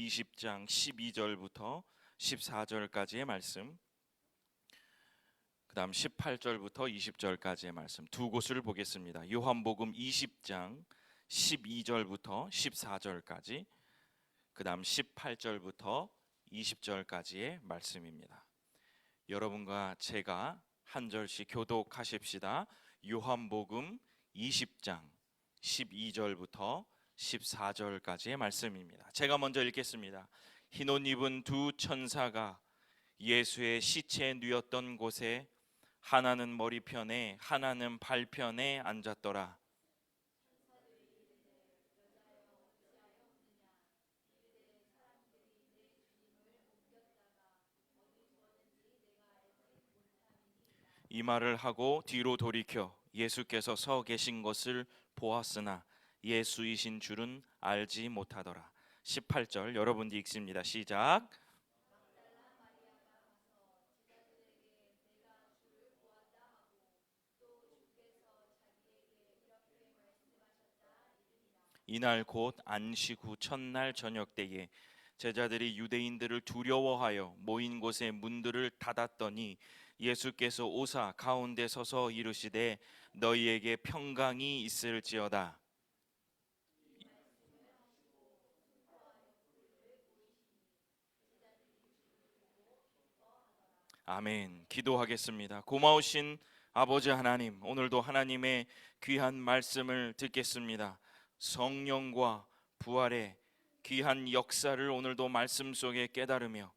20장 12절부터 14절까지의 말씀, 그 다음 18절부터 20절까지의 말씀 두 곳을 보겠습니다. 요한복음 20장 12절부터 14절까지, 그 다음 18절부터 20절까지의 말씀입니다. 여러분과 제가 한 절씩 교독하십시다. 요한복음 20장 12절부터 14절까지의 말씀입니다. 제가 먼저 읽겠습니다. 흰 옷 입은 두 천사가 예수의 시체 누였던 곳에 하나는 머리편에 하나는 발편에 앉았더라. 이 말을 하고 뒤로 돌이켜 예수께서 서 계신 것을 보았으나 예수이신 줄은 알지 못하더라. 18절 여러분도 읽습니다. 시작. 이날 곧 안식 후 첫날 저녁 때에 제자들이 유대인들을 두려워하여 모인 곳의 문들을 닫았더니 예수께서 오사 가운데 서서 이르시되 너희에게 평강이 있을지어다. 아멘. 기도하겠습니다. 고마우신 아버지 하나님, 오늘도 하나님의 귀한 말씀을 듣겠습니다. 성령과 부활의 귀한 역사를 오늘도 말씀 속에 깨달으며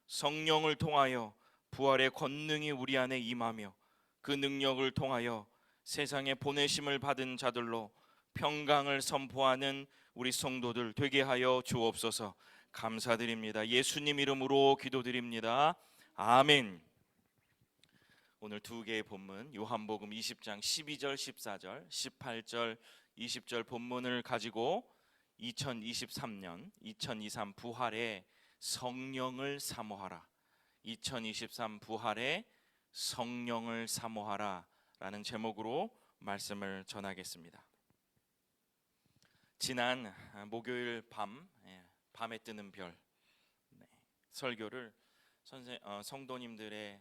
성령을 통하여 부활의 권능이 우리 안에 임하며 그 능력을 통하여 세상에 보내심을 받은 자들로 평강을 선포하는 우리 성도들 되게 하여 주옵소서. 감사드립니다. 예수님 이름으로 기도드립니다. 아멘. 오늘 두 개의 본문 요한복음 20장 12절 14절 18절 20절 본문을 가지고 2023년 2023 부활의 성령을 사모하라, 2023 부활의 성령을 사모하라 라는 제목으로 말씀을 전하겠습니다. 지난 목요일 밤에 뜨는 별 설교를 성도님들의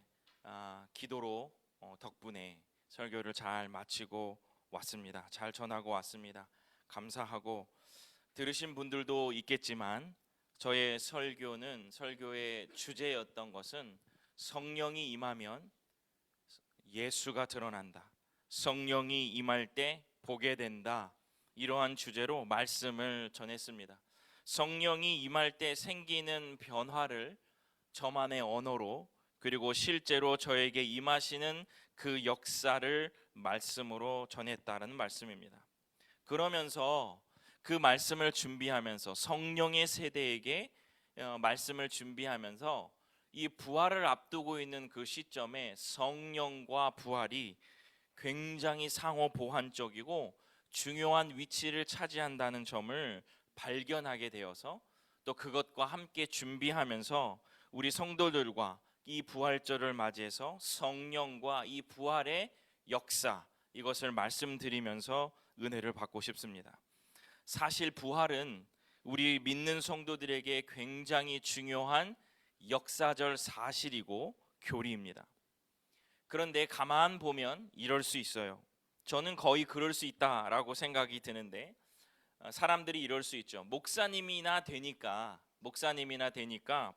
기도로 덕분에 설교를 잘 마치고 왔습니다. 잘 전하고 왔습니다. 감사하고, 들으신 분들도 있겠지만 저의 설교의 주제였던 것은 성령이 임하면 예수가 드러난다, 성령이 임할 때 보게 된다, 이러한 주제로 말씀을 전했습니다. 성령이 임할 때 생기는 변화를 저만의 언어로, 그리고 실제로 저에게 임하시는 그 역사를 말씀으로 전했다는 말씀입니다. 그러면서 그 말씀을 준비하면서 성령의 세대에게 말씀을 준비하면서 이 부활을 앞두고 있는 그 시점에 성령과 부활이 굉장히 상호 보완적이고 중요한 위치를 차지한다는 점을 발견하게 되어서, 또 그것과 함께 준비하면서 우리 성도들과 이 부활절을 맞이해서 성령과 이 부활의 역사, 이것을 말씀드리면서 은혜를 받고 싶습니다. 사실 부활은 우리 믿는 성도들에게 굉장히 중요한 역사적 사실이고 교리입니다. 그런데 가만 보면 이럴 수 있어요. 저는 거의 그럴 수 있다라고 생각이 드는데, 사람들이 이럴 수 있죠. 목사님이나 되니까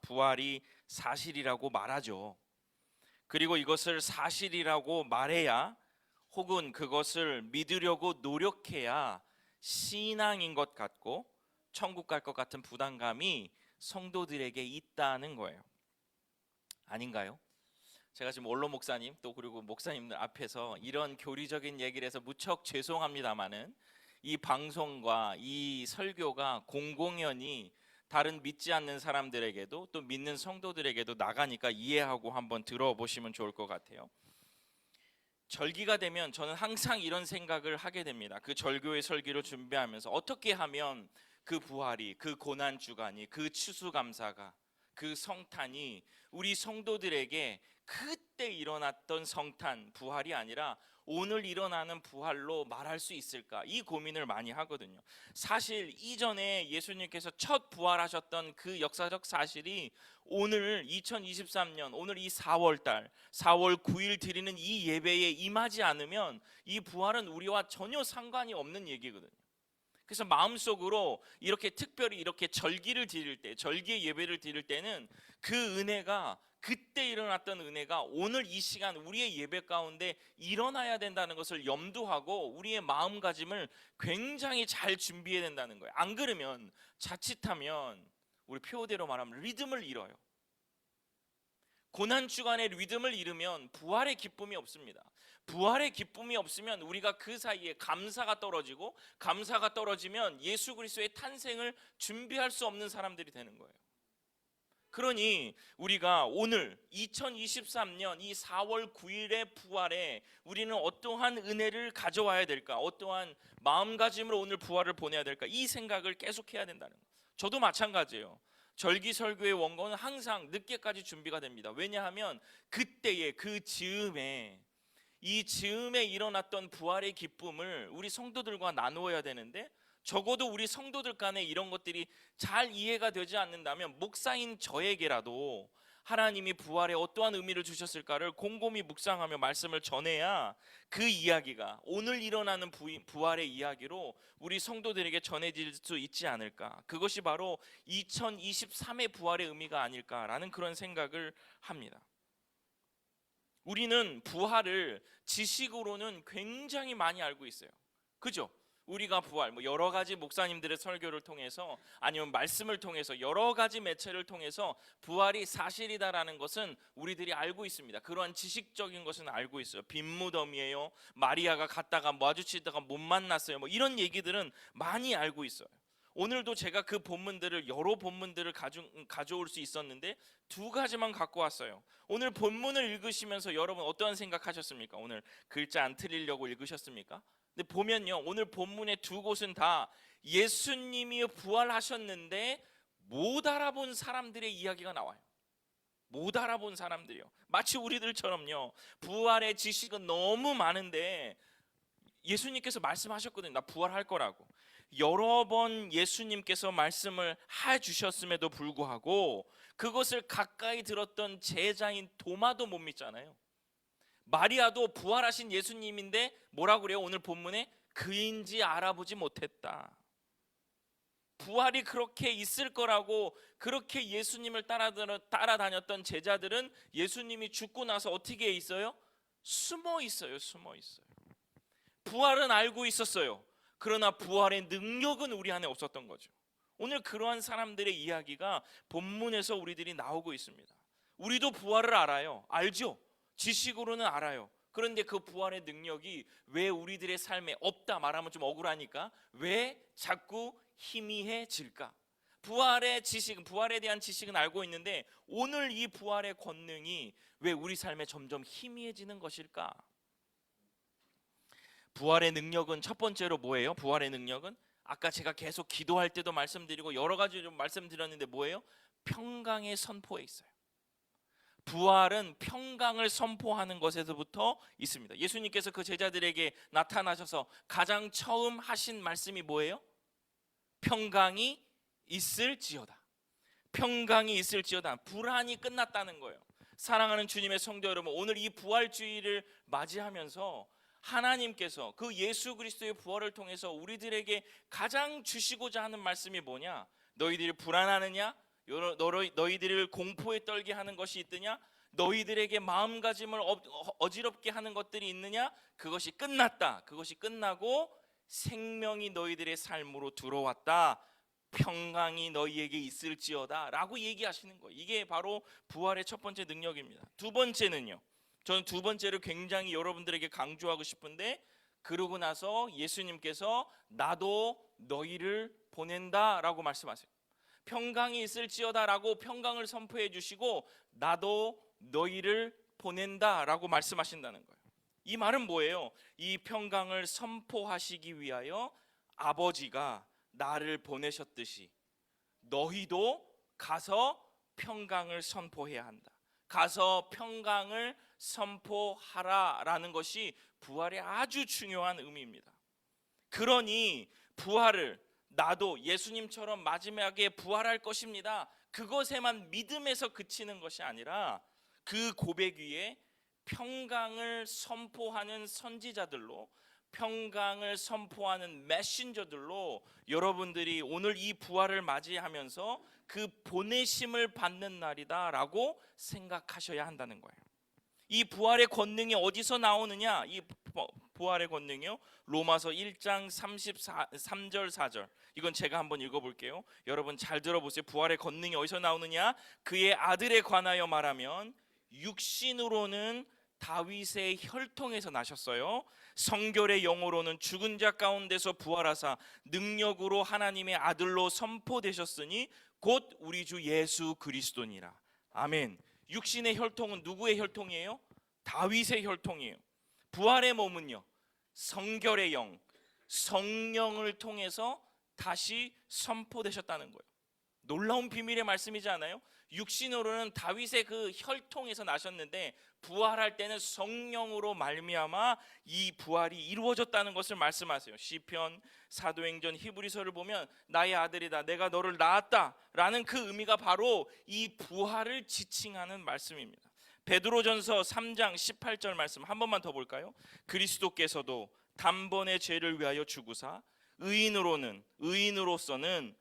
부활이 사실이라고 말하죠. 그리고 이것을 사실이라고 말해야, 혹은 그것을 믿으려고 노력해야 신앙인 것 같고 천국 갈 것 같은 부담감이 성도들에게 있다는 거예요. 아닌가요? 제가 지금 원로 목사님 또 그리고 목사님들 앞에서 이런 교리적인 얘기를 해서 무척 죄송합니다마는, 이 방송과 이 설교가 공공연히 다른 믿지 않는 사람들에게도 또 믿는 성도들에게도 나가니까 이해하고 한번 들어보시면 좋을 것 같아요. 절기가 되면 저는 항상 이런 생각을 하게 됩니다. 그 절교의 설교를 준비하면서 어떻게 하면 그 부활이, 그 고난주간이, 그 추수감사가, 그 성탄이 우리 성도들에게 그때 일어났던 성탄, 부활이 아니라 오늘 일어나는 부활로 말할 수 있을까? 이 고민을 많이 하거든요. 사실 이전에 예수님께서 첫 부활하셨던 그 역사적 사실이 오늘 2023년 오늘 이 4월 9일 드리는 이 예배에 임하지 않으면 이 부활은 우리와 전혀 상관이 없는 얘기거든요. 그래서 마음속으로 이렇게 특별히 이렇게 절기를 드릴 때, 절기의 예배를 드릴 때는 그 은혜가, 그때 일어났던 은혜가 오늘 이 시간 우리의 예배 가운데 일어나야 된다는 것을 염두하고 우리의 마음가짐을 굉장히 잘 준비해야 된다는 거예요. 안 그러면 자칫하면 우리 표어대로 말하면 리듬을 잃어요. 고난주간의 리듬을 잃으면 부활의 기쁨이 없습니다. 부활의 기쁨이 없으면 우리가 그 사이에 감사가 떨어지고, 감사가 떨어지면 예수 그리스도의 탄생을 준비할 수 없는 사람들이 되는 거예요. 그러니 우리가 오늘 2023년 이 4월 9일의 부활에 우리는 어떠한 은혜를 가져와야 될까? 어떠한 마음가짐으로 오늘 부활을 보내야 될까? 이 생각을 계속해야 된다는 거예요. 저도 마찬가지예요. 절기 설교의 원고는 항상 늦게까지 준비가 됩니다. 왜냐하면 그때의 그 즈음에, 이 즈음에 일어났던 부활의 기쁨을 우리 성도들과 나누어야 되는데, 적어도 우리 성도들 간에 이런 것들이 잘 이해가 되지 않는다면 목사인 저에게라도 하나님이 부활에 어떠한 의미를 주셨을까를 곰곰이 묵상하며 말씀을 전해야 그 이야기가 오늘 일어나는 부활의 이야기로 우리 성도들에게 전해질 수 있지 않을까. 그것이 바로 2023의 부활의 의미가 아닐까라는 그런 생각을 합니다. 우리는 부활을 지식으로는 굉장히 많이 알고 있어요. 그죠? 우리가 부활, 여러 가지 목사님들의 설교를 통해서 아니면 말씀을 통해서 여러 가지 매체를 통해서 부활이 사실이다라는 것은 우리들이 알고 있습니다. 그러한 지식적인 것은 알고 있어요. 빈무덤이에요. 마리아가 갔다가 마주치다가 못 만났어요. 이런 얘기들은 많이 알고 있어요. 오늘도 제가 그 본문들을, 여러 본문들을 가져올 수 있었는데 두 가지만 갖고 왔어요. 오늘 본문을 읽으시면서 여러분 어떤 생각하셨습니까? 오늘 글자 안 틀리려고 읽으셨습니까? 근데 보면요, 오늘 본문의 두 곳은 다 예수님이 부활하셨는데 못 알아본 사람들의 이야기가 나와요. 못 알아본 사람들이요. 마치 우리들처럼요, 부활의 지식은 너무 많은데 예수님께서 말씀하셨거든요. 나 부활할 거라고. 여러 번 예수님께서 말씀을 해주셨음에도 불구하고 그것을 가까이 들었던 제자인 도마도 못 믿잖아요. 마리아도 부활하신 예수님인데 뭐라고 그래요? 오늘 본문에 그인지 알아보지 못했다. 부활이 그렇게 있을 거라고 그렇게 예수님을 따라다녔던 제자들은 예수님이 죽고 나서 어떻게 있어요? 숨어 있어요. 부활은 알고 있었어요. 그러나 부활의 능력은 우리 안에 없었던 거죠. 오늘 그러한 사람들의 이야기가 본문에서 우리들이 나오고 있습니다. 우리도 부활을 알아요. 알죠? 지식으로는 알아요. 그런데 그 부활의 능력이 왜 우리들의 삶에 없다 말하면 좀 억울하니까 왜 자꾸 희미해질까? 부활의 지식은, 부활에 대한 지식은 알고 있는데 오늘 이 부활의 권능이 왜 우리 삶에 점점 희미해지는 것일까? 부활의 능력은 첫 번째로 뭐예요? 부활의 능력은 아까 제가 계속 기도할 때도 말씀드리고 여러 가지 좀 말씀드렸는데 뭐예요? 평강의 선포에 있어요. 부활은 평강을 선포하는 것에서부터 있습니다. 예수님께서 그 제자들에게 나타나셔서 가장 처음 하신 말씀이 뭐예요? 평강이 있을지어다. 평강이 있을지어다. 불안이 끝났다는 거예요. 사랑하는 주님의 성도 여러분, 오늘 이 부활주의를 맞이하면서 하나님께서 그 예수 그리스도의 부활을 통해서 우리들에게 가장 주시고자 하는 말씀이 뭐냐? 너희들이 불안하느냐? 너희들을 공포에 떨게 하는 것이 있느냐? 너희들에게 마음가짐을 어지럽게 하는 것들이 있느냐? 그것이 끝났다. 그것이 끝나고 생명이 너희들의 삶으로 들어왔다. 평강이 너희에게 있을지어다 라고 얘기하시는 거예요. 이게 바로 부활의 첫 번째 능력입니다. 두 번째는요, 저는 두 번째를 굉장히 여러분들에게 강조하고 싶은데, 그러고 나서 예수님께서 나도 너희를 보낸다 라고 말씀하세요. 평강이 있을지어다 라고 평강을 선포해 주시고 나도 너희를 보낸다 라고 말씀하신다는 거예요. 이 말은 뭐예요? 이 평강을 선포하시기 위하여 아버지가 나를 보내셨듯이 너희도 가서 평강을 선포해야 한다. 가서 평강을 선포하라라는 것이 부활의 아주 중요한 의미입니다. 그러니 부활을 나도 예수님처럼 마지막에 부활할 것입니다, 그것에만 믿음에서 그치는 것이 아니라 그 고백 위에 평강을 선포하는 선지자들로, 평강을 선포하는 메신저들로 여러분들이 오늘 이 부활을 맞이하면서 그 보내심을 받는 날이다라고 생각하셔야 한다는 거예요. 이 부활의 권능이 어디서 나오느냐? 이 부활의 권능이요, 로마서 1장 33절 4절, 이건 제가 한번 읽어볼게요. 여러분 잘 들어보세요. 부활의 권능이 어디서 나오느냐? 그의 아들에 관하여 말하면 육신으로는 다윗의 혈통에서 나셨어요. 성결의 영으로는 죽은 자 가운데서 부활하사 능력으로 하나님의 아들로 선포되셨으니 곧 우리 주 예수 그리스도니라. 아멘. 육신의 혈통은 누구의 혈통이에요? 다윗의 혈통이에요. 부활의 몸은요, 성결의 영, 성령을 통해서 다시 선포되셨다는 거예요. 놀라운 비밀의 말씀이지 않아요? 육신으로는 다윗의 그 혈통에서 나셨는데 부활할 때는 성령으로 말미암아 이 부활이 이루어졌다는 것을 말씀하세요. 시편, 사도행전, 히브리서를 보면 나의 아들이다, 내가 너를 낳았다 라는 그 의미가 바로 이 부활을 지칭하는 말씀입니다. 베드로전서 3장 18절 말씀 한 번만 더 볼까요? 그리스도께서도 단번에 죄를 위하여 죽으사 의인으로서는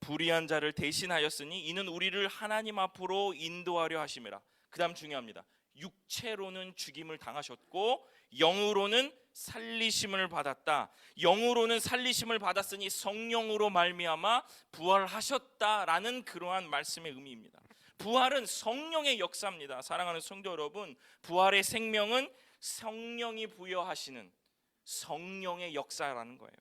불의한 자를 대신하였으니 이는 우리를 하나님 앞으로 인도하려 하심이라. 그 다음 중요합니다. 육체로는 죽임을 당하셨고 영으로는 살리심을 받았다. 영으로는 살리심을 받았으니 성령으로 말미암아 부활하셨다라는 그러한 말씀의 의미입니다. 부활은 성령의 역사입니다. 사랑하는 성도 여러분, 부활의 생명은 성령이 부여하시는 성령의 역사라는 거예요.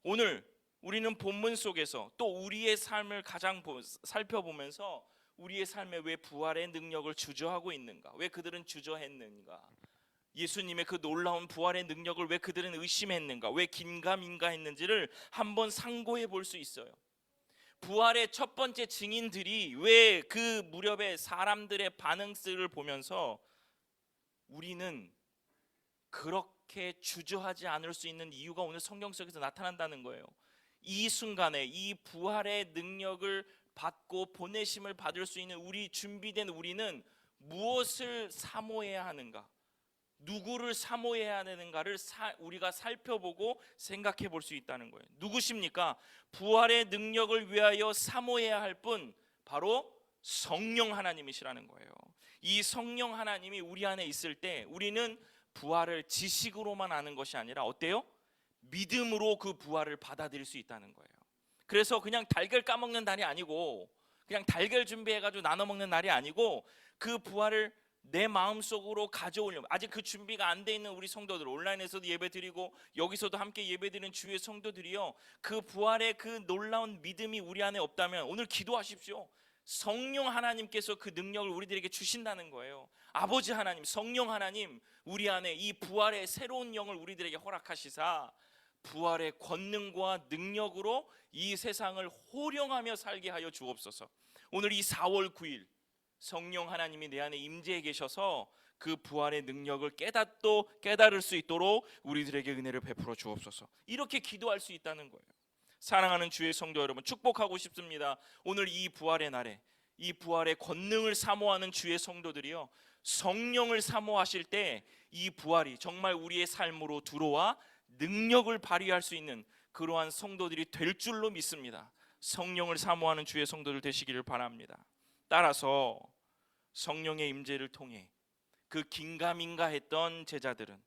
오늘 우리는 본문 속에서 또 우리의 삶을 가장 살펴보면서 우리의 삶에 왜 부활의 능력을 주저하고 있는가? 왜 그들은 주저했는가? 예수님의 그 놀라운 부활의 능력을 왜 그들은 의심했는가? 왜 긴가민가 했는지를 한번 상고해 볼 수 있어요. 부활의 첫 번째 증인들이 왜 그 무렵에 사람들의 반응들을 보면서 우리는 그렇게 주저하지 않을 수 있는 이유가 오늘 성경 속에서 나타난다는 거예요. 이 순간에 이 부활의 능력을 받고 보내심을 받을 수 있는 준비된 우리는 무엇을 사모해야 하는가, 누구를 사모해야 하는가를 우리가 살펴보고 생각해 볼 수 있다는 거예요. 누구십니까? 부활의 능력을 위하여 사모해야 할 분, 바로 성령 하나님이시라는 거예요. 이 성령 하나님이 우리 안에 있을 때 우리는 부활을 지식으로만 아는 것이 아니라 어때요? 믿음으로 그 부활을 받아들일 수 있다는 거예요. 그래서 그냥 달걀 까먹는 날이 아니고, 그냥 달걀 준비해가지고 나눠 먹는 날이 아니고, 그 부활을 내 마음속으로 가져오려면, 아직 그 준비가 안 돼 있는 우리 성도들, 온라인에서도 예배드리고 여기서도 함께 예배드리는 주의 성도들이요, 그 부활의 그 놀라운 믿음이 우리 안에 없다면 오늘 기도하십시오. 성령 하나님께서 그 능력을 우리들에게 주신다는 거예요. 아버지 하나님, 성령 하나님, 우리 안에 이 부활의 새로운 영을 우리들에게 허락하시사 부활의 권능과 능력으로 이 세상을 호령하며 살게 하여 주옵소서. 오늘 이 4월 9일 성령 하나님이 내 안에 임재해 계셔서 그 부활의 능력을 깨달을 수 있도록 우리들에게 은혜를 베풀어 주옵소서. 이렇게 기도할 수 있다는 거예요. 사랑하는 주의 성도 여러분, 축복하고 싶습니다. 오늘 이 부활의 날에 이 부활의 권능을 사모하는 주의 성도들이요, 성령을 사모하실 때 이 부활이 정말 우리의 삶으로 들어와 능력을 발휘할 수 있는 그러한 성도들이 될 줄로 믿습니다. 성령을 사모하는 주의 성도들 되시기를 바랍니다. 따라서 성령의 임재를 통해 그 긴가민가 했던 제자들은,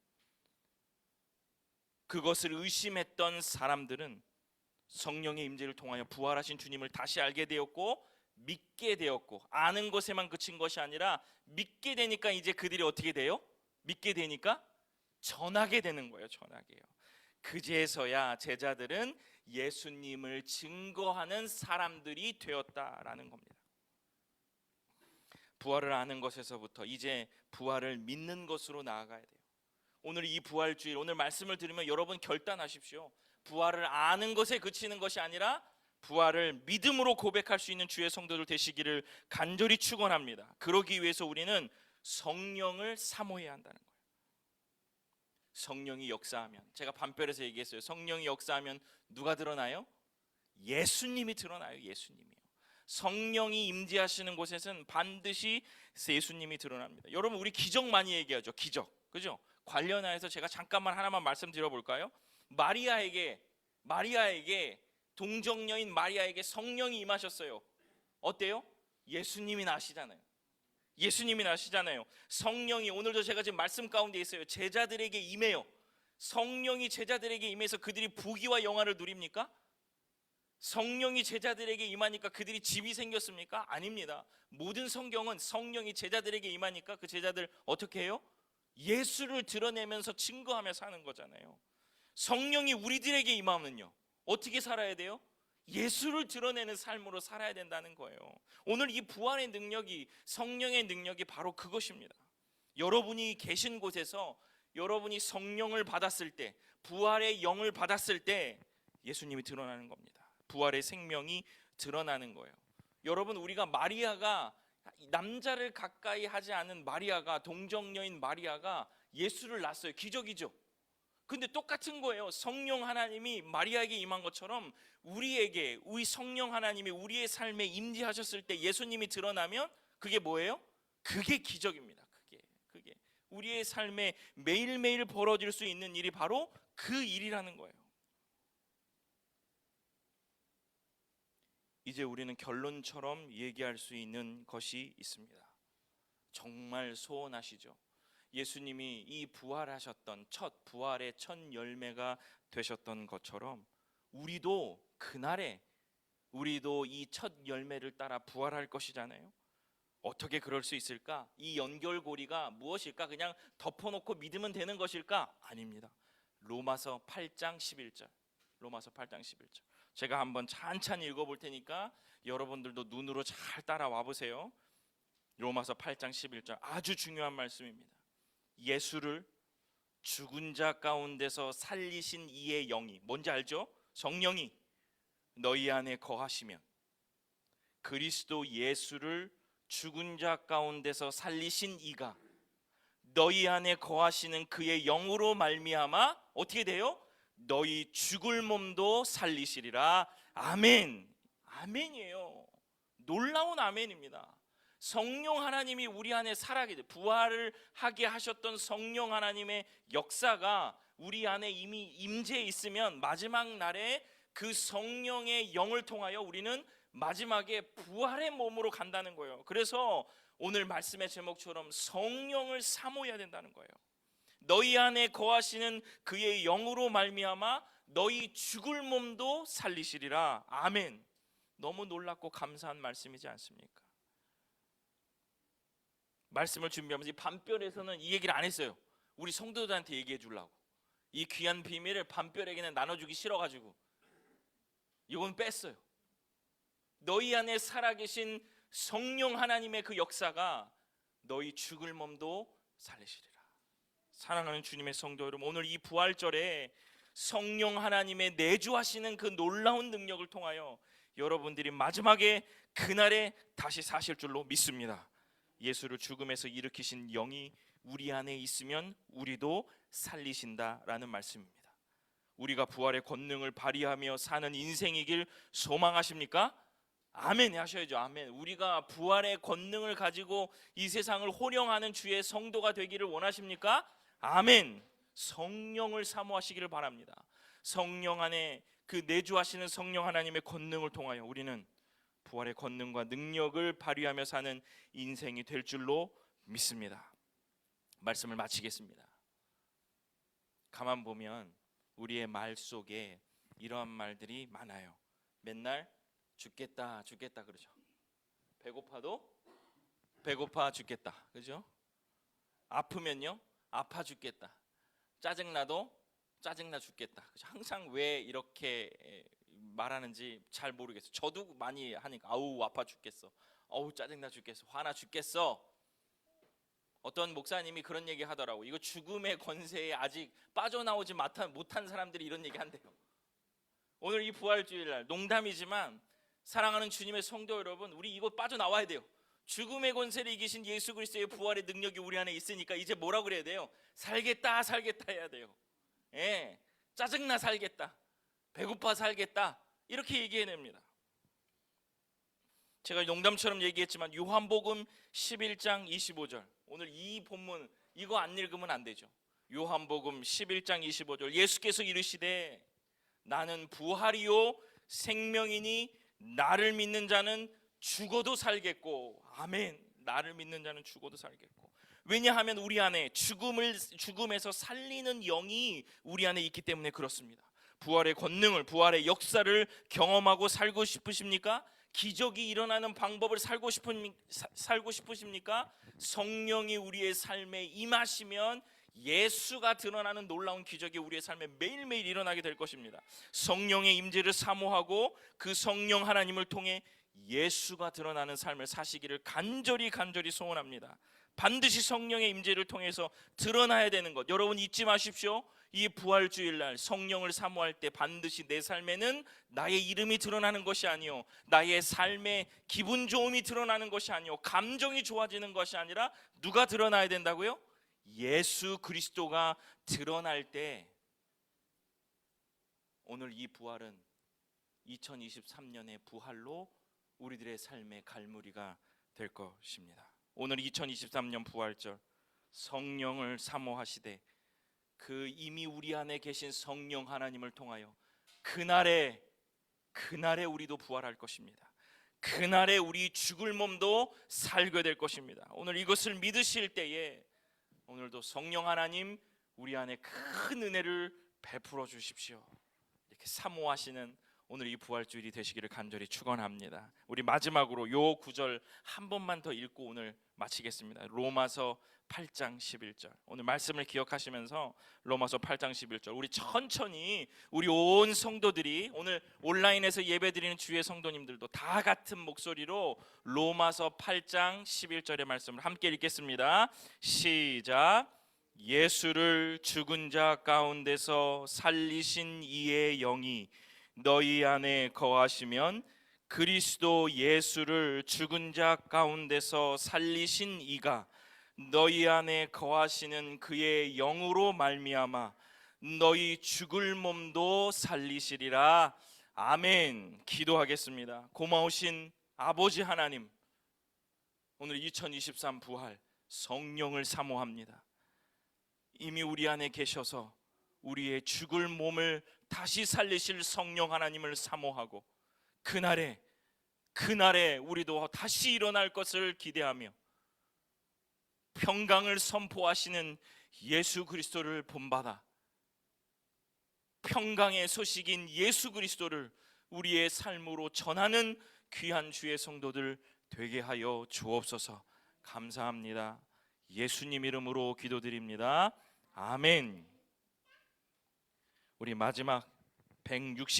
그것을 의심했던 사람들은 성령의 임재를 통하여 부활하신 주님을 다시 알게 되었고 믿게 되었고, 아는 것에만 그친 것이 아니라 믿게 되니까 이제 그들이 어떻게 돼요? 믿게 되니까 전하게 되는 거예요. 전하게요. 그제서야 제자들은 예수님을 증거하는 사람들이 되었다라는 겁니다. 부활을 아는 것에서부터 이제 부활을 믿는 것으로 나아가야 돼요. 오늘 이 부활주일, 오늘 말씀을 들으면 여러분 결단하십시오. 부활을 아는 것에 그치는 것이 아니라 부활을 믿음으로 고백할 수 있는 주의 성도들 되시기를 간절히 축원합니다. 그러기 위해서 우리는 성령을 사모해야 한다는 거예요. 성령이 역사하면, 제가 반별에서 얘기했어요. 성령이 역사하면 누가 드러나요? 예수님이 드러나요. 예수님이요. 성령이 임재하시는 곳에서는 반드시 예수님이 드러납니다. 여러분, 우리 기적 많이 얘기하죠. 기적, 그죠? 관련해서 제가 잠깐만 하나만 말씀드려 볼까요? 마리아에게 동정녀인 마리아에게 성령이 임하셨어요. 어때요? 예수님이 나시잖아요. 예수님이 나시잖아요. 성령이, 오늘도 제가 지금 말씀 가운데 있어요. 제자들에게 임해요. 성령이 제자들에게 임해서 그들이 부귀와 영화를 누립니까? 성령이 제자들에게 임하니까 그들이 집이 생겼습니까? 아닙니다. 모든 성경은 성령이 제자들에게 임하니까 그 제자들 어떻게 해요? 예수를 드러내면서 증거하며 사는 거잖아요. 성령이 우리들에게 임하면요, 어떻게 살아야 돼요? 예수를 드러내는 삶으로 살아야 된다는 거예요. 오늘 이 부활의 능력이, 성령의 능력이 바로 그것입니다. 여러분이 계신 곳에서 여러분이 성령을 받았을 때, 부활의 영을 받았을 때 예수님이 드러나는 겁니다. 부활의 생명이 드러나는 거예요. 여러분, 우리가 마리아가, 남자를 가까이 하지 않은 마리아가, 동정녀인 마리아가 예수를 낳았어요. 기적이죠. 근데 똑같은 거예요. 성령 하나님이 마리아에게 임한 것처럼 우리에게, 우리 성령 하나님이 우리의 삶에 임재하셨을 때 예수님이 드러나면 그게 뭐예요? 그게 기적입니다. 그게 우리의 삶에 매일매일 벌어질 수 있는 일이 바로 그 일이라는 거예요. 이제 우리는 결론처럼 얘기할 수 있는 것이 있습니다. 정말 소원하시죠? 예수님이 이 부활하셨던 부활의 첫 열매가 되셨던 것처럼 우리도 그날에, 우리도 이 첫 열매를 따라 부활할 것이잖아요. 어떻게 그럴 수 있을까? 이 연결고리가 무엇일까? 그냥 덮어놓고 믿으면 되는 것일까? 아닙니다. 로마서 8장 11절. 로마서 8장 11절. 제가 한번 찬찬히 읽어볼 테니까 여러분들도 눈으로 잘 따라와 보세요. 로마서 8장 11절, 아주 중요한 말씀입니다. 예수를 죽은 자 가운데서 살리신 이의 영이, 뭔지 알죠? 성령이 너희 안에 거하시면, 그리스도 예수를 죽은 자 가운데서 살리신 이가 너희 안에 거하시는 그의 영으로 말미암아 어떻게 돼요? 너희 죽을 몸도 살리시리라. 아멘. 아멘이에요. 놀라운 아멘입니다. 성령 하나님이 우리 안에 살아계세요. 부활을 하게 하셨던 성령 하나님의 역사가 우리 안에 이미 임재해 있으면 마지막 날에 그 성령의 영을 통하여 우리는 마지막에 부활의 몸으로 간다는 거예요. 그래서 오늘 말씀의 제목처럼 성령을 사모해야 된다는 거예요. 너희 안에 거하시는 그의 영으로 말미암아 너희 죽을 몸도 살리시리라. 아멘. 너무 놀랍고 감사한 말씀이지 않습니까? 말씀을 준비하면서 이 반별에서는 이 얘기를 안 했어요. 우리 성도들한테 얘기해 주려고. 이 귀한 비밀을 반별에게는 나눠주기 싫어가지고 이건 뺐어요. 너희 안에 살아계신 성령 하나님의 그 역사가 너희 죽을 몸도 살리시리라. 사랑하는 주님의 성도 여러분, 오늘 이 부활절에 성령 하나님의 내주하시는 그 놀라운 능력을 통하여 여러분들이 마지막에 그날에 다시 사실 줄로 믿습니다. 예수를 죽음에서 일으키신 영이 우리 안에 있으면 우리도 살리신다라는 말씀입니다. 우리가 부활의 권능을 발휘하며 사는 인생이길 소망하십니까? 아멘 하셔야죠. 아멘. 우리가 부활의 권능을 가지고 이 세상을 호령하는 주의 성도가 되기를 원하십니까? 아멘. 성령을 사모하시기를 바랍니다. 성령 안에 그 내주하시는 성령 하나님의 권능을 통하여 우리는 부활의 권능과 능력을 발휘하며 사는 인생이 될 줄로 믿습니다. 말씀을 마치겠습니다. 가만 보면 우리의 말 속에 이러한 말들이 많아요. 맨날 죽겠다 죽겠다 그러죠. 배고파도 배고파 죽겠다, 그죠? 아프면요 아파 죽겠다. 짜증나도 짜증나 죽겠다. 항상 왜 이렇게 말하는지 잘 모르겠어요. 저도 많이 하니까 아우 아파 죽겠어, 어우 짜증나 죽겠어, 화나 죽겠어. 어떤 목사님이 그런 얘기 하더라고. 이거 죽음의 권세에 아직 빠져나오지 못한 사람들이 이런 얘기 한대요. 오늘 이 부활주일날 농담이지만 사랑하는 주님의 성도 여러분, 우리 이거 빠져나와야 돼요. 죽음의 권세를 이기신 예수 그리스도의 부활의 능력이 우리 안에 있으니까 이제 뭐라고 그래야 돼요? 살겠다 살겠다 해야 돼요. 예, 짜증나 살겠다, 배고파 살겠다, 이렇게 얘기해냅니다. 제가 농담처럼 얘기했지만 요한복음 11장 25절, 오늘 이 본문 이거 안 읽으면 안 되죠. 요한복음 11장 25절, 예수께서 이르시되 나는 부활이요 생명이니 나를 믿는 자는 죽어도 살겠고. 아멘. 나를 믿는 자는 죽어도 살겠고. 왜냐하면 우리 안에 죽음에서 살리는 영이 우리 안에 있기 때문에 그렇습니다. 부활의 권능을, 부활의 역사를 경험하고 살고 싶으십니까? 기적이 일어나는 방법을 살고 싶으십니까? 성령이 우리의 삶에 임하시면 예수가 드러나는 놀라운 기적이 우리의 삶에 매일매일 일어나게 될 것입니다. 성령의 임재를 사모하고 그 성령 하나님을 통해 예수가 드러나는 삶을 사시기를 간절히 소원합니다. 반드시 성령의 임재를 통해서 드러나야 되는 것, 여러분 잊지 마십시오. 이 부활주일날 성령을 사모할 때 반드시 내 삶에는 나의 이름이 드러나는 것이 아니요, 나의 삶의 기분 좋음이 드러나는 것이 아니요, 감정이 좋아지는 것이 아니라 누가 드러나야 된다고요? 예수 그리스도가 드러날 때 오늘 이 부활은 2023년의 부활로 우리들의 삶의 갈무리가 될 것입니다. 오늘 2023년 부활절, 성령을 사모하시되 그 이미 우리 안에 계신 성령 하나님을 통하여 그날에 우리도 부활할 것입니다. 그날에 우리 죽을 몸도 살게 될 것입니다. 오늘 이것을 믿으실 때에 오늘도 성령 하나님 우리 안에 큰 은혜를 베풀어 주십시오. 이렇게 사모하시는 오늘 이 부활주일이 되시기를 간절히 축원합니다. 우리 마지막으로 요 구절 한 번만 더 읽고 오늘 마치겠습니다. 로마서 8장 11절. 오늘 말씀을 기억하시면서 로마서 8장 11절 우리 천천히, 우리 온 성도들이, 오늘 온라인에서 예배드리는 주의 성도님들도 다 같은 목소리로 로마서 8장 11절의 말씀을 함께 읽겠습니다. 시작. 예수를 죽은 자 가운데서 살리신 이의 영이 너희 안에 거하시면 그리스도 예수를 죽은 자 가운데서 살리신 이가 너희 안에 거하시는 그의 영으로 말미암아 너희 죽을 몸도 살리시리라. 아멘. 기도하겠습니다. 고마우신 아버지 하나님, 오늘 2023 부활 성령을 사모합니다. 이미 우리 안에 계셔서 우리의 죽을 몸을 다시 살리실 성령 하나님을 사모하고 그날에 우리도 다시 일어날 것을 기대하며 평강을 선포하시는 예수 그리스도를 본받아 평강의 소식인 예수 그리스도를 우리의 삶으로 전하는 귀한 주의 성도들 되게 하여 주옵소서. 감사합니다. 예수님 이름으로 기도드립니다. 아멘. 우리 마지막 160